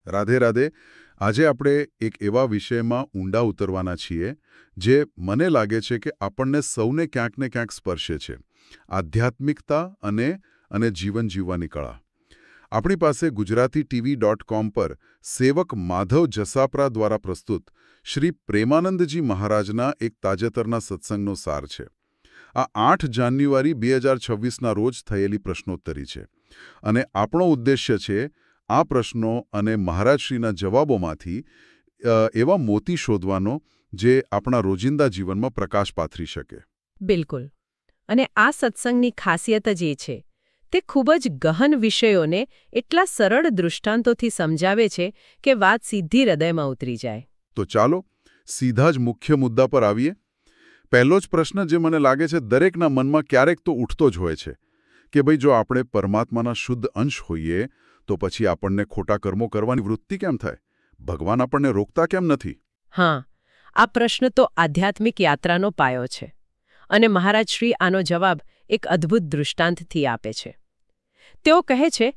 રાધે રાધે. આજે આપણે એક એવા વિષયમાં ઊંડા ઉતરવાના છીએ જે મને લાગે છે કે આપણને સૌને ક્યાંક ને ક્યાંક સ્પર્શે છે. આધ્યાત્મિકતા અને જીવન જીવવાની કળા. આપણી પાસે gujarati.tv.com પર સેવક માધવ જસાપરા દ્વારા પ્રસ્તુત શ્રી પ્રેમાનંદજી મહારાજના એક તાજેતરના સત્સંગનો સાર છે. આ 8 જાન્યુઆરી 2026ના રોજ થયેલી પ્રશ્નોત્તરી છે અને આપણો ઉદ્દેશ્ય છે આ પ્રશ્નો અને મહારાજશ્રીના જવાબોમાંથી એવા મોતી શોધવાનો જે આપણા રોજિંદા જીવનમાં પ્રકાશ પાથરી શકે. બિલકુલ. અને આ સત્સંગની ખાસિયત જ એ છે તે ખૂબ જ ગહન વિષયોને એટલા સરળ દૃષ્ટાંતોથી સમજાવે છે કે વાત સીધી હૃદયમાં ઉતરી જાય. તો ચાલો સીધા જ મુખ્ય મુદ્દા પર આવીએ. પહેલો જ પ્રશ્ન જે મને લાગે છે દરેકના મનમાં ક્યારેક તો ઉઠતો જ હોય છે કે ભાઈ જો આપણે પરમાત્માના શુદ્ધ અંશ હોઈએ તો પછી આપણને ખોટા કર્મો કરવાની વૃત્તિ કેમ થાય? ભગવાન આપણને રોકતા કેમ નથી? હા, આ પ્રશ્ન તો આધ્યાત્મિક યાત્રાનો પાયો છે અને મહારાજ શ્રી આનો જવાબ એક અદ્ભુત દૃષ્ટાંતથી આપે છે. તેઓ કહે છે,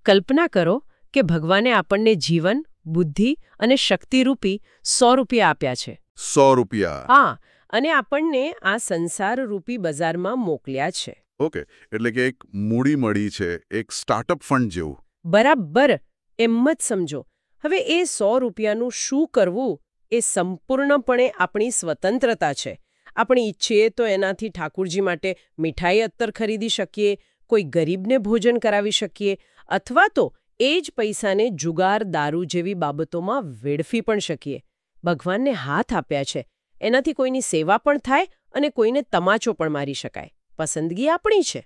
કલ્પના કરો કે ભગવાને આપણને જીવન, બુદ્ધિ અને શક્તિરૂપી 100 રૂપિયા આપ્યા છે. 100 રૂપિયા? હા, અને આપણને આ સંસારરૂપી બજારમાં મોકલ્યા છે. ઓકે, એટલે કે એક મૂડી મળી છે, એક સ્ટાર્ટઅપ ફંડ જેવું. બરાબર, એમ જ સમજો. હવે એ 100 રૂપિયાનું શું કરવું એ સંપૂર્ણપણે આપણી સ્વતંત્રતા છે. આપણે ઈચ્છીએ તો એનાથી ઠાકુરજી માટે મીઠાઈ અત્તર ખરીદી શકીએ, કોઈ ગરીબને ભોજન કરાવી શકીએ, અથવા તો એ જ પૈસાને જુગાર, દારૂ જેવી બાબતોમાં વેડફી પણ શકીએ. ભગવાનને હાથ આપ્યા છે, એનાથી કોઈની સેવા પણ થાય અને કોઈને તમાચો પણ મારી શકાય. પસંદગી આપણી છે.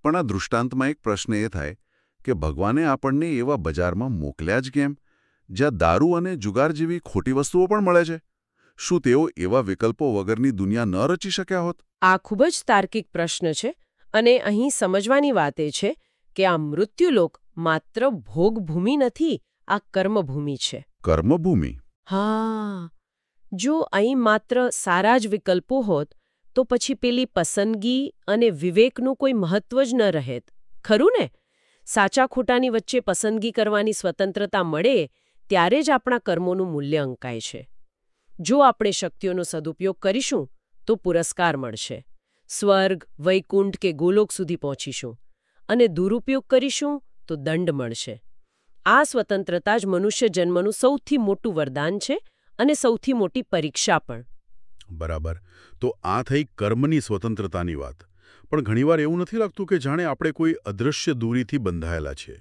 પણ આ દૃષ્ટાંતમાં એક પ્રશ્ન એ થાય કે ભગવાને આપણને એવા બજારમાં મોકલ્યા જ કેમ જ્યાં દારૂ અને જુગાર જેવી ખોટી વસ્તુઓ પણ મળે છે? શું તેઓ એવા વિકલ્પો વગરની દુનિયા ન રચી શક્યા હોત? આ ખૂબ જ તાર્કિક પ્રશ્ન છે અને અહીં સમજવાની વાત એ છે કે આ મૃત્યુલોક માત્ર ભોગભૂમિ નથી, આ કર્મભૂમિ છે. કર્મભૂમિ? હા, જો અહીં માત્ર સારા જ વિકલ્પો હોત તો પછી પેલી પસંદગી અને વિવેકનું કોઈ મહત્વ જ ન રહેત. ખરું ને? સાચા ખોટાની વચ્ચે પસંદગી કરવાની સ્વતંત્રતા મળે ત્યારે જ આપણા કર્મોનું મૂલ્ય અંકાય છે. જો આપણે શક્તિઓનો સદુપયોગ કરીશું તો પુરસ્કાર મળશે, સ્વર્ગ, વૈકુંઠ કે ગોલોક સુધી પહોંચીશું, અને દુરુપયોગ કરીશું તો દંડ મળશે. આ સ્વતંત્રતા જ મનુષ્ય જન્મનું સૌથી મોટું વરદાન છે અને સૌથી મોટી પરીક્ષા પણ. બરાબર. તો આ થઈ કર્મની સ્વતંત્રતાની વાત. પણ ઘણીવાર એવું નથી લાગતું કે જાણે આપણે કોઈ અદૃશ્ય દૂરીથી બંધાયેલા છીએ?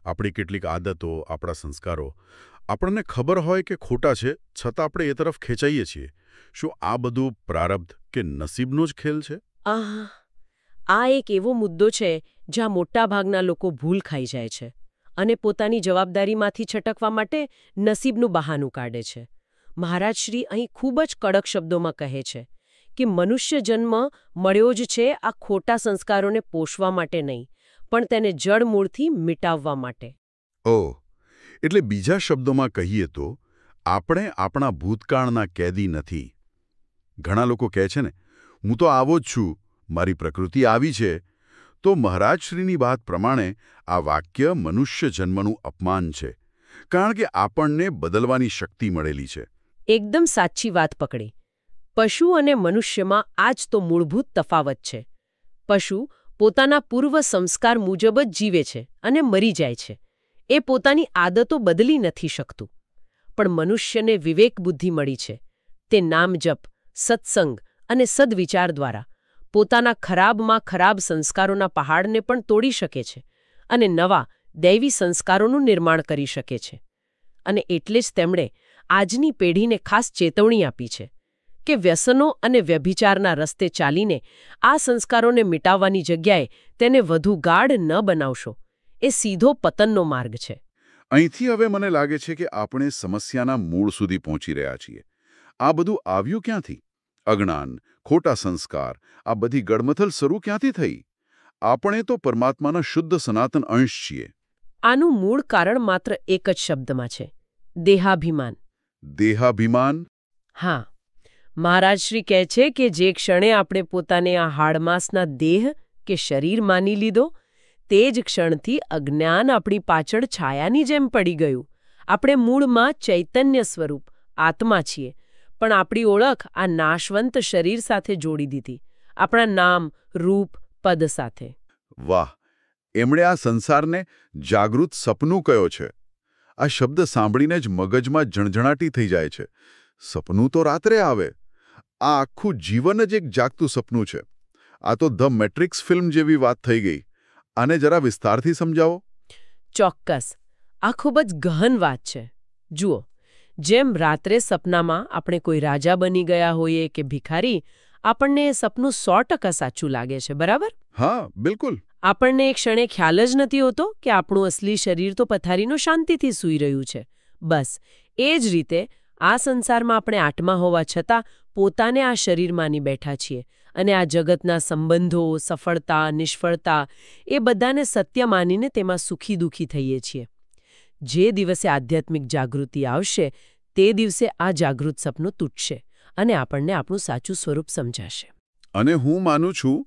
આપણી કેટલીક આદતો, આપણા સંસ્કારો આપણને ખબર હોય કે ખોટા છે, છતાં આપણે એ તરફ ખેંચાઈએ છીએ. શું આ બધું પ્રારબ્ધ કે નસીબનો જ ખેલ છે? આ એક એવો મુદ્દો છે જ્યાં મોટાભાગના લોકો ભૂલ ખાઈ જાય છે અને પોતાની જવાબદારીમાંથી છટકવા માટે નસીબનું બહાનું કાઢે છે. મહારાજ શ્રી અહીં ખૂબ જ કડક શબ્દોમાં કહે છે કે મનુષ્ય જન્મ મળ્યો જ છે આ ખોટા સંસ્કારોને પોષવા માટે નહીં, પણ તેને જડમૂળથી મિટાવવા માટે. ઓહ, એટલે બીજા શબ્દોમાં કહીએ તો આપણે આપણા ભૂતકાળના કેદી નથી. ઘણા લોકો કહે છે ને, હું તો આવો જ છું, મારી પ્રકૃતિ આવી છે. તો મહારાજશ્રીની વાત પ્રમાણે આ વાક્ય મનુષ્ય જન્મનું અપમાન છે, કારણ કે આપણને બદલવાની શક્તિ મળેલી છે. એકદમ સાચી વાત પકડી. પશુ અને મનુષ્યમાં આ જ તો મૂળભૂત તફાવત છે. પશુ પોતાના પૂર્વ સંસ્કાર મુજબ જ જીવે છે અને મરી જાય છે. એ પોતાની આદતો બદલી નથી શકતું. પણ મનુષ્યને વિવેક બુદ્ધિ મળી છે. તે નામ જપ, સત્સંગ અને સદવિચાર દ્વારા પોતાના ખરાબમાં ખરાબ સંસ્કારોના પહાડને પણ તોડી શકે છે અને નવા દૈવી સંસ્કારોનું નિર્માણ કરી શકે છે. અને એટલે જ તેમણે આજની પેઢીને ખાસ ચેતવણી આપી છે કે વ્યસનો અને વ્યભિચારના રસ્તે ચાલીને આ સંસ્કારોને મિટાવવાની જગ્યાએ તેને વધુ ગાઢ ન બનાવશો. એ સીધો પતનનો માર્ગ છે. અહીંથી હવે મને લાગે છે કે આપણે સમસ્યાના મૂળ સુધી પહોંચી રહ્યા છીએ. આ બધું આવ્યું ક્યાંથી? અજ્ઞાન, ખોટા સંસ્કાર, આ બધી ગડમથલ શરૂ ક્યાંથી થઈ? આપણે તો પરમાત્માના શુદ્ધ સનાતન અંશ છીએ. આનું મૂળ કારણ માત્ર એક જ શબ્દમાં છે: દેહાભિમાન. દેહાભિમાન? હા. મહારાજ શ્રી કહે છે કે જે ક્ષણે આપણે પોતાને આ હાડમાસના દેહ કે શરીર માની લીધો, તે જ ક્ષણથી અજ્ઞાન આપણી પાછળ છાયાની જેમ પડી ગયું. આપણે મૂળમાં ચૈતન્ય સ્વરૂપ આત્મા છીએ, પણ આપણી ઓળખ આ નાશવંત શરીર સાથે જોડી દીધી, આપણા નામ, રૂપ, પદ સાથે. વાહ! એમણે આ સંસારને જાગૃત સપનું કયો છે. આ શબ્દ સાંભળીને જ મગજમાં ઝણઝણાટી થઈ જાય છે. સપનું તો રાત્રે આવે. આ આખું જીવન જ એક જાગતું સપનું છે. આ તો ધ મેટ્રિક્સ ફિલ્મ જેવી વાત થઈ ગઈ. આને જરા વિસ્તારથી સમજાવો. ચોક્કસ. આ ખૂબ જ ગહન વાત છે. જુઓ, જેમ રાત્રે સપનામાં આપણે કોઈ રાજા બની ગયા હોઈએ કે ભિખારી, આપણને એ સપનું 100% સાચું લાગે છે, બરાબર? હા, બિલકુલ. આપણને એક ક્ષણે ખ્યાલ જ નથી હોતો કે આપણું અસલી શરીર તો પથારીનું શાંતિથી સૂઈ રહ્યું છે. બસ એ જ રીતે આ સંસારમાં આપણે આત્મા હોવા છતાં પોતાને આ શરીર માની બેઠા છીએ અને આ જગતના સંબંધો, સફળતા, નિષ્ફળતા એ બધાને સત્ય માનીને તેમાં સુખી દુઃખી થઈએ છીએ. જે દિવસે આધ્યાત્મિક જાગૃતિ આવશે તે દિવસે આ જાગૃત સપનું તૂટશે અને આપણને આપણું સાચું સ્વરૂપ સમજાશે. અને હું માનું છું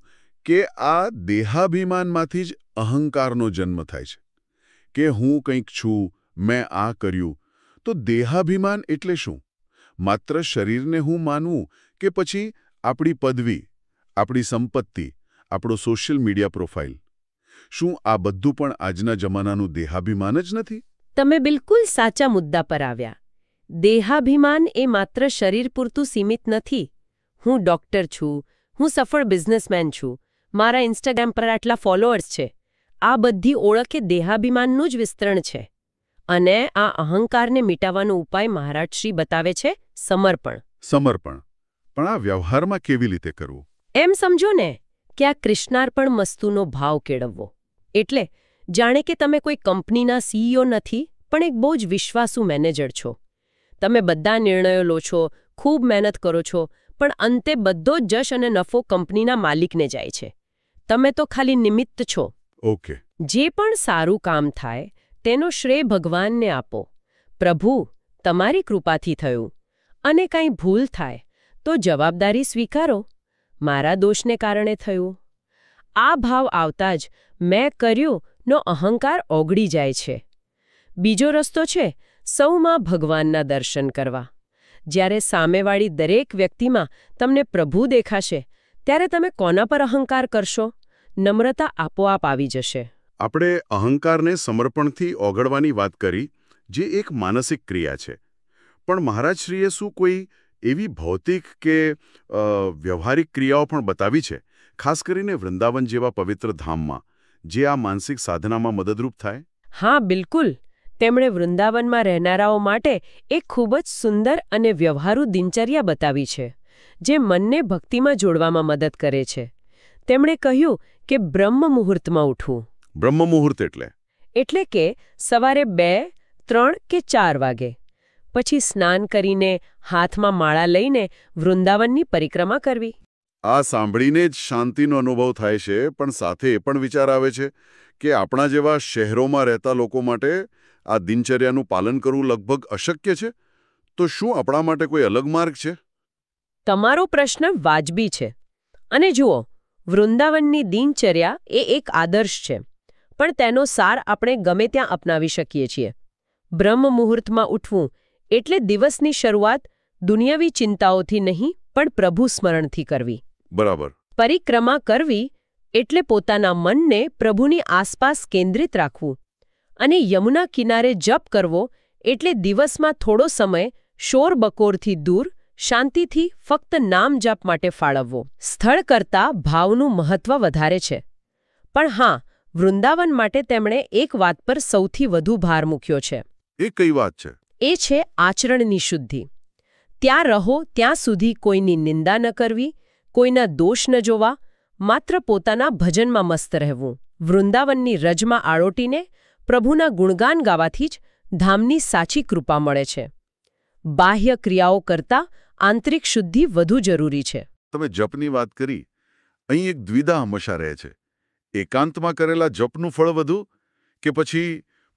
કે આ દેહાભિમાનમાંથી જ અહંકારનો જન્મ થાય છે કે હું કંઈક છું, મેં આ કર્યું. તો દેહાભિમાન એટલે શું? માત્ર શરીરને હું માનવું કે પછી આપણી પદવી, આપણી સંપત્તિ, આપણો સોશિયલ મીડિયા પ્રોફાઇલ? શું આ બધું પણ આજના જમાનાનું દેહાભિમાન જ નથી? તમે બિલકુલ સાચા મુદ્દા પર આવ્યા. દેહાભિમાન એ માત્ર શરીર પૂરતું સીમિત નથી. હું ડૉક્ટર છું, હું સફળ બિઝનેસમેન છું, મારા ઇન્સ્ટાગ્રામ પર આટલા ફોલોઅર્સ છે. આ બધી ઓળખ એ દેહાભિમાનનું જ વિસ્તરણ છે. અને આ અહંકારને મિટાવવાનો ઉપાય મહારાજ શ્રી બતાવે છે સમર્પણ. સમર્પણ. પણ આ વ્યવહારમાં કેવી રીતે કરવું? એમ સમજો ને કે આ કૃષ્ણાર્પણ મસ્તુનો ભાવ કેળવવો. એટલે જાણે કે તમે કોઈ કંપનીના સીઈઓ નથી, પણ એક બહુ જ વિશ્વાસુ મેનેજર છો. તમે બધા નિર્ણયો લો છો, ખૂબ મહેનત કરો છો, પણ અંતે બધો જ જશ અને નફો કંપનીના માલિકને જાય છે. તમે તો ખાલી નિમિત્ત છો. ઓકે. જે પણ સારું કામ થાય તેનો શ્રેય ભગવાનને આપો. પ્રભુ, તમારી કૃપાથી થયું. અને કંઈ ભૂલ થાય તો જવાબદારી સ્વીકારો. મારા દોષને કારણે થયું. આ ભાવ આવતા જ મેં કર્યું નો અહંકાર ઓગળી જાય છે. બીજો રસ્તો છે સૌમાં ભગવાનના દર્શન કરવા. જ્યારે સામેવાળી દરેક વ્યક્તિમાં તમને પ્રભુ દેખાશે ત્યારે તમે કોના પર અહંકાર કરશો? નમ્રતા આપોઆપ આવી જશે. આપણે અહંકારને સમર્પણથી ઓગળવાની વાત કરી, જે એક માનસિક ક્રિયા છે. પણ મહારાજશ્રીએ શું કોઈ એવી ભૌતિક કે વ્યવહારિક ક્રિયાઓ પણ બતાવી છે, ખાસ કરીને વૃંદાવન જેવા પવિત્ર ધામમાં, જે આ માનસિક સાધનામાં મદદરૂપ થાય? હા, બિલકુલ. તેમણે વૃંદાવનમાં રહેનારાઓ માટે એક ખૂબ જ સુંદર અને વ્યવહારુ દિનચર્યા બતાવી છે, જે મનને ભક્તિમાં જોડવામાં મદદ કરે છે. તેમણે કહ્યું કે બ્રહ્મ મુહૂર્તમાં ઉઠવું. બ્રહ્મ મુહૂર્ત એટલે? એટલે કે સવારે 2, 3 કે 4 વાગે. પછી સ્નાન કરીને હાથમાં માળા લઈને વૃંદાવનની પરિક્રમા કરવી. આ સાંભળીને જ શાંતિનો અનુભવ થાય છે, પણ સાથે એ પણ વિચાર આવે છે કે આપણા જેવા શહેરોમાં રહેતા લોકો માટે આ દિનચર્યાનું પાલન કરવું લગભગ અશક્ય છે. તો શું આપણા માટે કોઈ અલગ માર્ગ છે? તમારો પ્રશ્ન વાજબી છે. અને જુઓ, વૃંદાવનની દિનચર્યા એ એક આદર્શ છે, પણ તેનો સાર આપણે ગમે ત્યાં અપનાવી શકીએ છીએ. બ્રહ્મ મુહૂર્તમાં ઉઠવું એટલે દિવસની શરૂઆત દુનિયાવી ચિંતાઓથી નહીં, પણ પ્રભુ સ્મરણથી કરવી. બરાબર. પરિક્રમા કરવી એટલે પોતાના મનને પ્રભુની આસપાસ કેન્દ્રિત રાખવું. અને યમુના કિનારે જપ કરવો એટલે દિવસમાં થોડો સમય શોરબકોરથી દૂર શાંતિથી ફક્ત નામ જપ માટે ફાળવવો. સ્થળ કરતાં ભાવનું મહત્વ વધારે છે. પણ હા, વૃંદાવન માટે તેમણે એક વાત પર સૌથી વધુ ભાર મૂક્યો છે. એ કઈ વાત છે? એ છે આચરણની શુદ્ધિ. ત્યાં રહો ત્યાં સુધી કોઈની નિંદા ન કરવી, કોઈના દોષ ન જોવા, માત્ર પોતાના ભજનમાં મસ્ત રહેવું. વૃંદાવનની રજમાં આળોટીને પ્રભુના ગુણગાન ગાવાથી જ ધામની સાચી કૃપા મળે છે. બાહ્ય ક્રિયાઓ કરતાં આંતરિક શુદ્ધિ વધુ જરૂરી છે. તમે જપની વાત કરી. અહીં એક દ્વિધા હંમેશા રહે છે. એકાંતમાં કરેલા જપનું ફળ વધુ કે પછી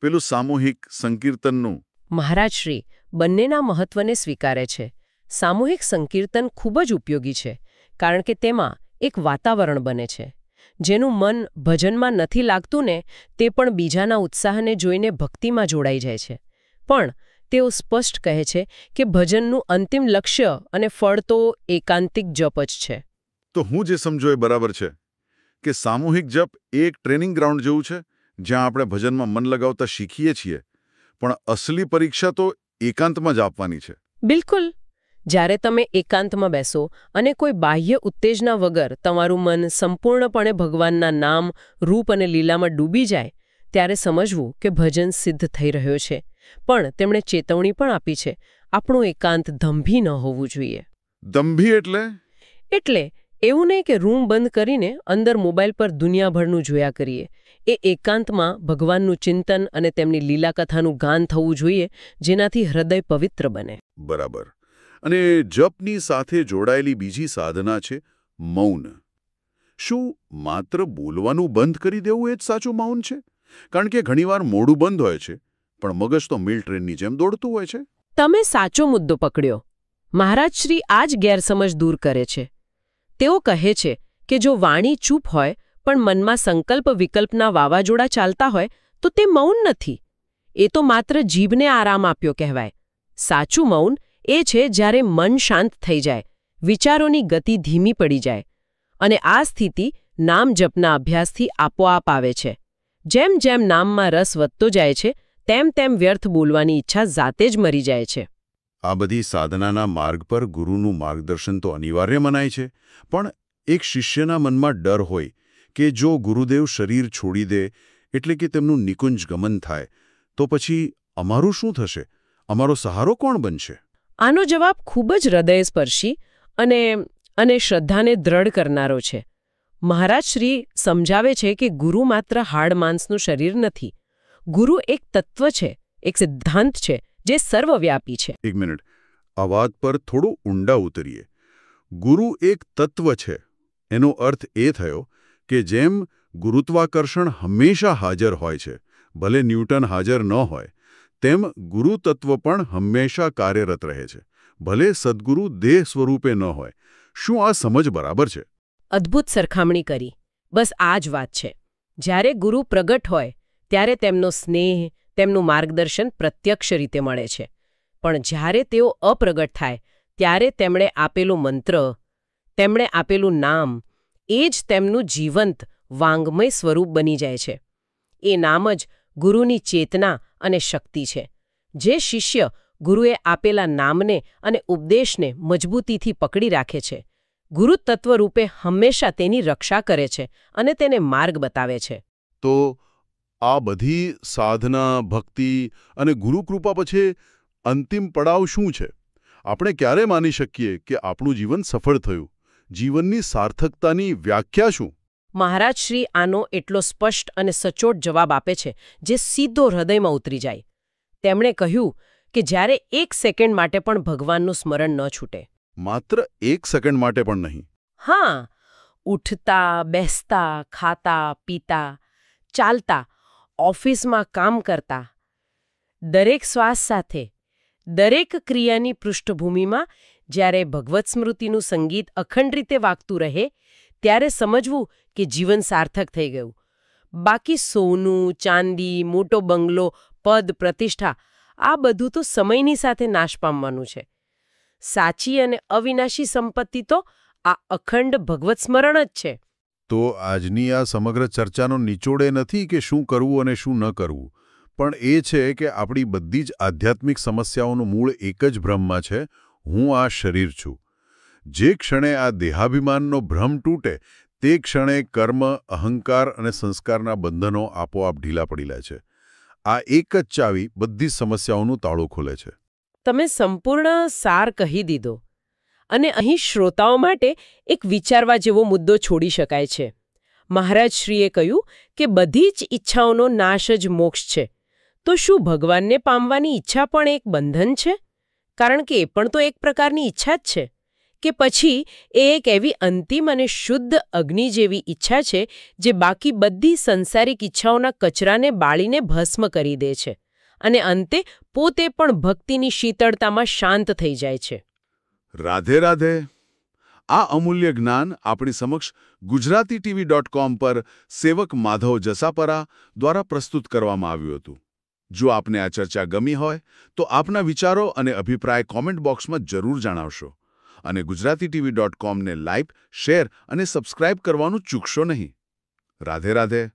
પેલું સામૂહિક સંકીર્તનનું? મહારાજશ્રી બંનેના મહત્વને સ્વીકારે છે. સામૂહિક સંકીર્તન ખૂબ જ ઉપયોગી છે, કારણ કે તેમાં એક વાતાવરણ બને છે. જેનું મન ભજનમાં નથી લાગતું ને તે પણ બીજાના ઉત્સાહને જોઈને ભક્તિમાં જોડાઈ જાય છે. પણ તેઓ સ્પષ્ટ કહે છે કે ભજનનું અંતિમ લક્ષ્ય અને ફળ તો એકાંતિક જપ જ છે. તો હું જે સમજો એ બરાબર છે કે સામૂહિક જપ એક ટ્રેનિંગ ગ્રાઉન્ડ જેવું છે જ્યાં આપણે ભજનમાં મન લગાવતા શીખીએ છીએ, પણ અસલી પરીક્ષા તો એકાંતમાં જ આપવાની છે. બિલકુલ. જ્યારે તમે એકાંતમાં બેસો અને કોઈ બાહ્ય ઉત્તેજના વગર તમારું મન સંપૂર્ણપણે ભગવાનના નામ, રૂપ અને લીલામાં ડૂબી જાય, ત્યારે સમજવું કે ભજન સિદ્ધ થઈ રહ્યો છે. પણ તેમણે ચેતવણી પણ આપી છે, આપણું એકાંત દંભી ન હોવું જોઈએ. દંભી એટલે? એટલે એવું નહીં કે રૂમ બંધ કરીને અંદર મોબાઈલ પર દુનિયાભરનું જોયા કરીએ. એ એકાંતમાં ભગવાનનું ચિંતન અને તેમની લીલાકથાનું ગાન થવું જોઈએ, જેનાથી હૃદય પવિત્ર બને. બરાબર. અને જપની સાથે જોડાયેલી બીજી સાધના છે મૌન. શું માત્ર બોલવાનું બંધ કરી દેવું એ જ સાચું મૌન છે? કારણ કે ઘણીવાર મોઢું બંધ હોય છે, પણ મગજ તો મિલ ટ્રેનની જેમ દોડતું હોય છે. તમે સાચો મુદ્દો પકડ્યો. મહારાજ શ્રી આ જ ગેરસમજ દૂર કરે છે. તેઓ કહે છે કે જો વાણી ચૂપ હોય પણ મનમાં સંકલ્પ વિકલ્પના વાવાઝોડા ચાલતા હોય તો તે મૌન નથી. એ તો માત્ર જીભને આરામ આપ્યો કહેવાય. સાચું મૌન એ છે જ્યારે મન શાંત થઈ જાય, વિચારોની ગતિ ધીમી પડી જાય. અને આ સ્થિતિ નામ જપના અભ્યાસથી આપોઆપ આવે છે. જેમ જેમ નામમાં રસ વધતો જાય છે તેમ તેમ વ્યર્થ બોલવાની ઈચ્છા જાતે જ મરી જાય છે. આ બધી સાધનાના માર્ગ પર ગુરુનું માર્ગદર્શન તો અનિવાર્ય મનાય છે, પણ એક શિષ્યના મનમાં ડર હોય કે જો ગુરુદેવ શરીર છોડી દે, એટલે કે તેમનું નિકુંજ ગમન થાય, તો પછી અમારું શું થશે? અમારો સહારો કોણ બનશે? આનો જવાબ ખૂબ જ હૃદયસ્પર્શી અને શ્રદ્ધાને દ્રઢ કરનારો છે. મહારાજ શ્રી સમજાવે છે કે ગુરુ માત્ર હાડ માંસનું શરીર નથી. ગુરુ એક તત્વ છે, એક સિદ્ધાંત છે જે સર્વવ્યાપી છે. એક મિનિટ, આ વાત પર થોડું ઊંડા ઉતરીએ. ગુરુ એક તત્વ છે એનો અર્થ એ થયો કે જેમ ગુરુત્વાકર્ષણ હંમેશા હાજર હોય છે, ભલે ન્યૂટન હાજર ન હોય, તેમ ગુરુ તત્વ પણ હંમેશા કાર્યરત રહે છે, ભલે સદ્ગુરુ દેહ સ્વરૂપે ન હોય. શું આ સમજ બરાબર છે? અદ્ભુત સરખામણી કરી. બસ આ જ વાત છે. જ્યારે ગુરુ પ્રગટ હોય ત્યારે તેમનો સ્નેહ, તેમનું માર્ગદર્શન પ્રત્યક્ષ રીતે મળે છે. પણ જ્યારે તેઓ અપ્રગટ થાય ત્યારે તેમણે આપેલું મંત્ર, તેમણે આપેલું નામ, એ જ તેમનું જીવંત, વાંગમય સ્વરૂપ બની જાય છે. એ નામ જ ગુરુની ચેતના અને શક્તિ છે. જે શિષ્ય ગુરુએ આપેલા નામને અને ઉપદેશને મજબૂતીથી પકડી રાખે છે, ગુરુ તત્વ રૂપે હંમેશા તેની રક્ષા કરે છે અને તેને માર્ગ બતાવે છે. તો આ બધી સાધના, ભક્તિ અને ગુરુકૃપા પછી અંતિમ પડાવ શું છે? આપણે ક્યારે માની શકીએ કે આપણું જીવન સફળ થયું? જીવનની સાર્થકતાની વ્યાખ્યા શું? મહારાજ શ્રી આનો એટલો સ્પષ્ટ અને સચોટ જવાબ આપે છે જે સીધો હૃદયમાં ઉતરી જાય. તેમણે કહ્યું કે જ્યારે 1 સેકન્ડ માટે પણ ભગવાનનું સ્મરણ ન છૂટે. માત્ર 1 સેકન્ડ માટે પણ નહીં? હા, ઉઠતા, બેસતા, ખાતા, પીતા, ચાલતા, ઓફિસમાં કામ કરતા, દરેક શ્વાસ સાથે, દરેક ક્રિયાની પૃષ્ઠભૂમિમાં જ્યારે ભગવત સ્મૃતિનું સંગીત અખંડ રીતે વાગતું રહે, ત્યારે સમજવું કે જીવન સાર્થક થઈ ગયું. બાકી સોનું, ચાંદી, મોટો બંગલો, પદ, પ્રતિષ્ઠા, આ બધું તો સમયની સાથે નાશ પામવાનું છે. સાચી અને અવિનાશી સંપત્તિ તો આ અખંડ ભગવત સ્મરણ જ છે. તો આજની આ સમગ્ર ચર્ચાનો નિચોડ એ નથી કે શું કરવું અને શું ન કરવું, પણ એ છે કે આપણી બધી જ આધ્યાત્મિક સમસ્યાઓનું મૂળ એક જ ભ્રમમાં છે: હું આ શરીર છું. જે ક્ષણે આ દેહાભિમાનનો ભ્રમ તૂટે તે ક્ષણે કર્મ, અહંકાર અને સંસ્કારના બંધનો આપોઆપ ઢીલા પડી લે છે. આ એક જ ચાવી બધી સમસ્યાઓનું તાળું ખોલે છે. તમે સંપૂર્ણ સાર કહી દીધો. અને અહીં શ્રોતાઓ માટે એક વિચારવા જેવો મુદ્દો છોડી શકાય છે. મહારાજ શ્રીએ કહ્યું કે બધી જ ઈચ્છાઓનો નાશ જ મોક્ષ છે. તો શું ભગવાનને પામવાની ઈચ્છા પણ એક બંધન છે? કારણ કે એ પણ તો એક પ્રકારની ઈચ્છા જ છે. કે પછી એ એક એવી અંતિમ અને શુદ્ધ અગ્નિ જેવી ઈચ્છા છે જે બાકી બધી સંસારિક ઈચ્છાઓના કચરાને બાળીને ભસ્મ કરી દે છે અને અંતે પોતે પણ ભક્તિની શીતળતામાં શાંત થઈ જાય છે. રાધે રાધે. આ અમૂલ્ય જ્ઞાન આપણી સમક્ષ ગુજરાતીTV.com પર સેવક માધવ જસાપરા દ્વારા પ્રસ્તુત કરવામાં આવ્યું હતું. જો આપને આ ચર્ચા ગમી હોય તો આપના વિચારો અને અભિપ્રાય કોમેન્ટ બોક્સમાં જરૂર જણાવશો. અને ગુજરાતીTV.com ને લાઇક, શેર અને સબસ્ક્રાઇબ કરવાનું ચૂકશો નહીં. રાધે રાધે.